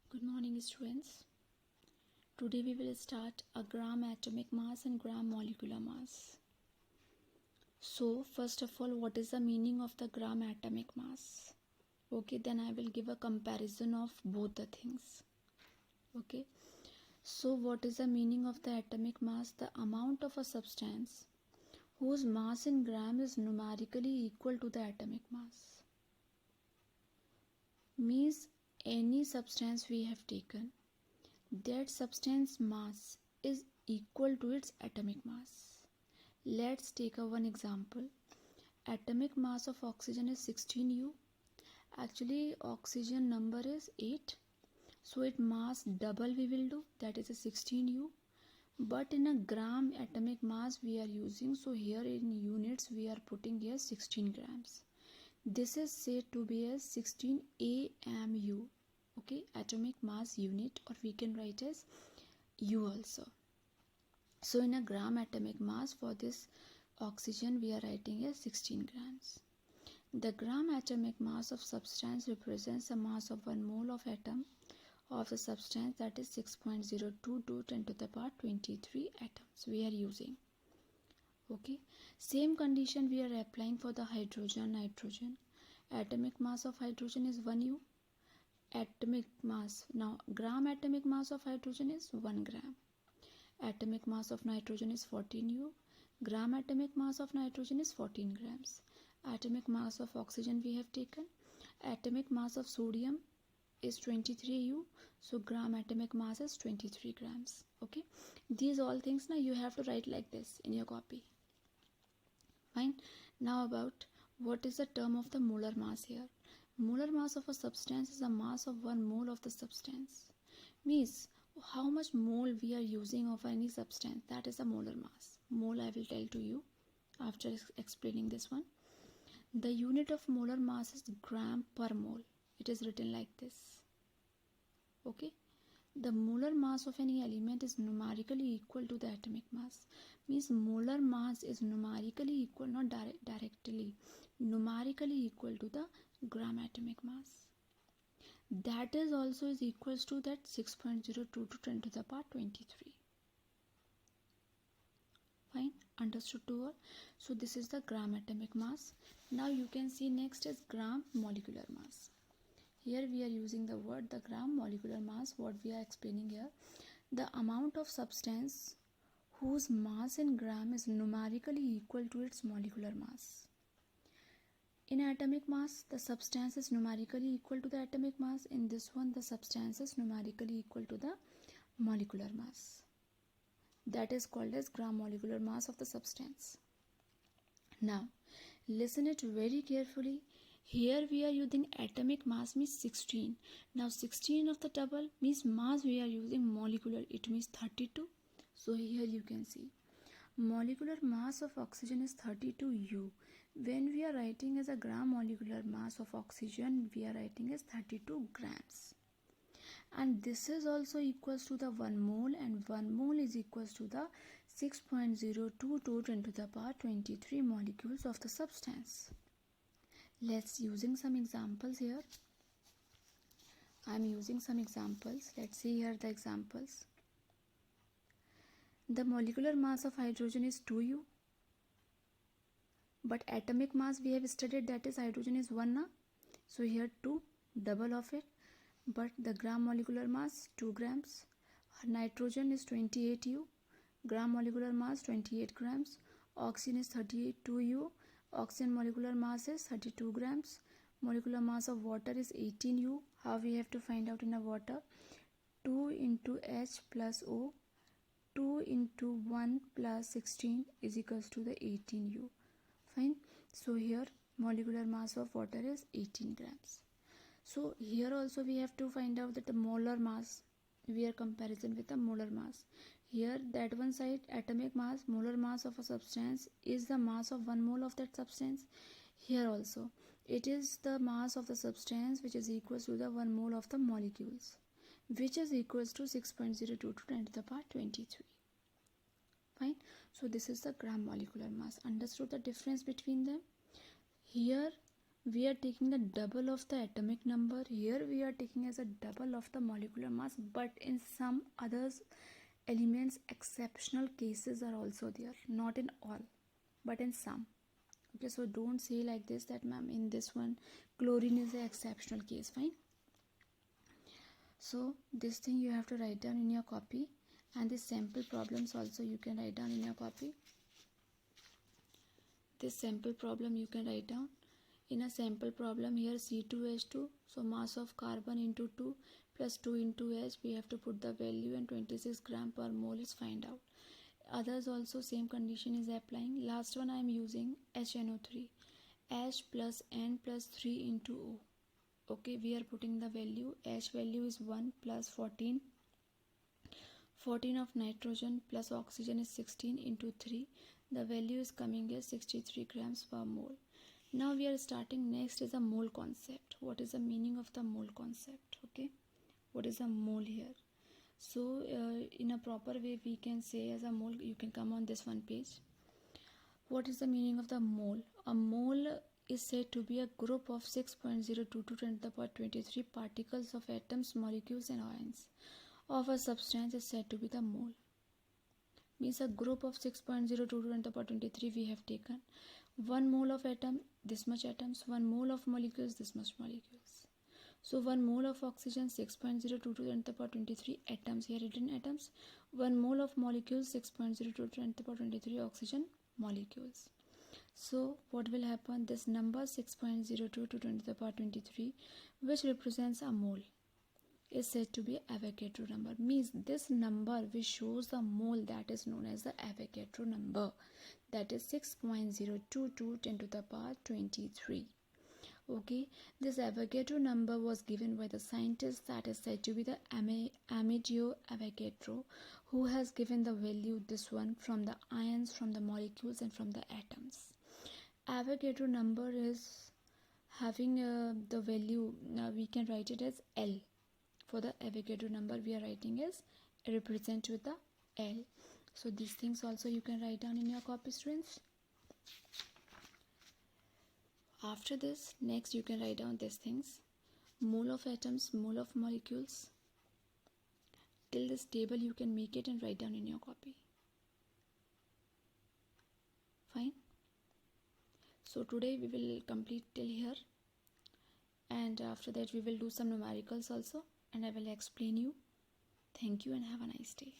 Good morning, students. Today we will start a gram atomic mass and gram molecular mass. So, first of all, what is the meaning of the gram atomic mass? Okay, then I will give a comparison of both the things. Okay, so what is the meaning of the atomic mass? The amount of a substance whose mass in gram is numerically equal to the atomic mass. Means any substance we have taken, that substance mass is equal to its atomic mass. Let's take one example. Atomic mass of oxygen is 16U. Actually, oxygen number is 8. So its mass double we will do, that is a 16U. But in a gram atomic mass we are using, so here in units we are putting here 16 grams. This is said to be as 16 AMU. Okay, atomic mass unit, or we can write as U also. So in a gram atomic mass for this oxygen we are writing as 16 grams. The gram atomic mass of substance represents the mass of 1 mole of atom of the substance, that is 6.022 10 to the power 23 atoms we are using. Okay, same condition we are applying for the hydrogen, nitrogen. Atomic mass of hydrogen is 1U. Atomic mass, now gram atomic mass of hydrogen is 1 gram. Atomic mass of nitrogen is 14U. Gram atomic mass of nitrogen is 14 grams. Atomic mass of oxygen we have taken. Atomic mass of sodium is 23U. So gram atomic mass is 23 grams. Okay, these all things now you have to write like this in your copy. Fine. Now about what is the term of the molar mass here. Molar mass of a substance is the mass of 1 mole of the substance. Means how much mole we are using of any substance, that is a molar mass. Mole I will tell to you after explaining this one. The unit of molar mass is gram per mole. It is written like this. Okay, the molar mass of any element is numerically equal to the atomic mass. Means molar mass is numerically equal, not directly, numerically equal to the gram atomic mass. That is also is equals to that 6.02 to 10 to the power 23. Fine, understood to all. So this is the gram atomic mass. Now you can see next is gram molecular mass. Here we are using the word the gram molecular mass. What we are explaining here, the amount of substance whose mass in gram is numerically equal to its molecular mass. In atomic mass, the substance is numerically equal to the atomic mass. In this one, the substance is numerically equal to the molecular mass. That is called as gram molecular mass of the substance. Now, listen it very carefully. Here we are using atomic mass means 16. Now 16 of the double means mass we are using molecular, it means 32. So here you can see molecular mass of oxygen is 32U. When we are writing as a gram molecular mass of oxygen, we are writing as 32 grams. And this is also equals to the 1 mole, and 1 mole is equals to the 6.022 10 to the power 23 molecules of the substance. Let's using some examples here. I am using some examples. Let's see here the examples. The molecular mass of hydrogen is 2U. But atomic mass we have studied, that is hydrogen is 1 na? So here 2, double of it. But the gram molecular mass 2 grams. Nitrogen is 28U. Gram molecular mass 28 grams. Oxygen is 32U. Oxygen molecular mass is 32 grams. Molecular mass of water is 18U. How we have to find out in a water? 2 into H plus O. 2 into 1 plus 16 is equals to the 18U. Fine. So here molecular mass of water is 18 grams. So here also we have to find out that the molar mass, we are comparison with the molar mass. Here that one side atomic mass, molar mass of a substance is the mass of 1 mole of that substance. Here also it is the mass of the substance which is equals to the 1 mole of the molecules, which is equals to 6.02 to 10 to the power 23. Fine. So this is the gram molecular mass. Understood the difference between them? Here we are taking the double of the atomic number. Here we are taking as a double of the molecular mass, but in some others elements exceptional cases are also there, not in all but in some. Okay, so don't say like this that ma'am in this one chlorine is an exceptional case. Fine. So this thing you have to write down in your copy, and the sample problems also you can write down in your copy. This sample problem you can write down. In a sample problem here C2H2, so mass of carbon into 2 plus 2 into H, we have to put the value and 26 gram per mole is find out. Others also same condition is applying. Last one I am using HNO3, H plus N plus 3 into O. Okay, we are putting the value. H value is 1 plus 14 of nitrogen plus oxygen is 16 into 3. The value is coming as 63 grams per mole. Now we are starting. Next is a mole concept. What is the meaning of the mole concept? Okay, what is a mole here? So in a proper way we can say as a mole, you can come on this one page. What is the meaning of the mole? A mole is said to be a group of 6.022 to 10 to the power 23 particles of atoms, molecules and ions of a substance is said to be the mole. Means a group of 6.022 to 10 to the power 23 we have taken. 1 mole of atom, this much atoms. 1 mole of molecules, this much molecules. So 1 mole of oxygen 6.022 to 10 to the power 23 atoms, here written atoms. 1 mole of molecules 6.022 to 10 to the power 23 oxygen molecules. So what will happen? This number 6.02 to 10 to the power 23, which represents a mole, is said to be Avogadro number. Means this number which shows the mole, that is known as the Avogadro number, that is 6.022 10 to the power 23. Okay, this Avogadro number was given by the scientist that is said to be the Amedeo Avogadro, who has given the value this one from the ions, from the molecules and from the atoms. Avogadro number is having the value, we can write it as L. For the Avogadro number we are writing as represent with the L. So these things also you can write down in your copy, students. After this, next you can write down these things: mole of atoms, mole of molecules. Till this table you can make it and write down in your copy. Fine. So today we will complete till here, and after that we will do some numericals also, and I will explain you. Thank you and have a nice day.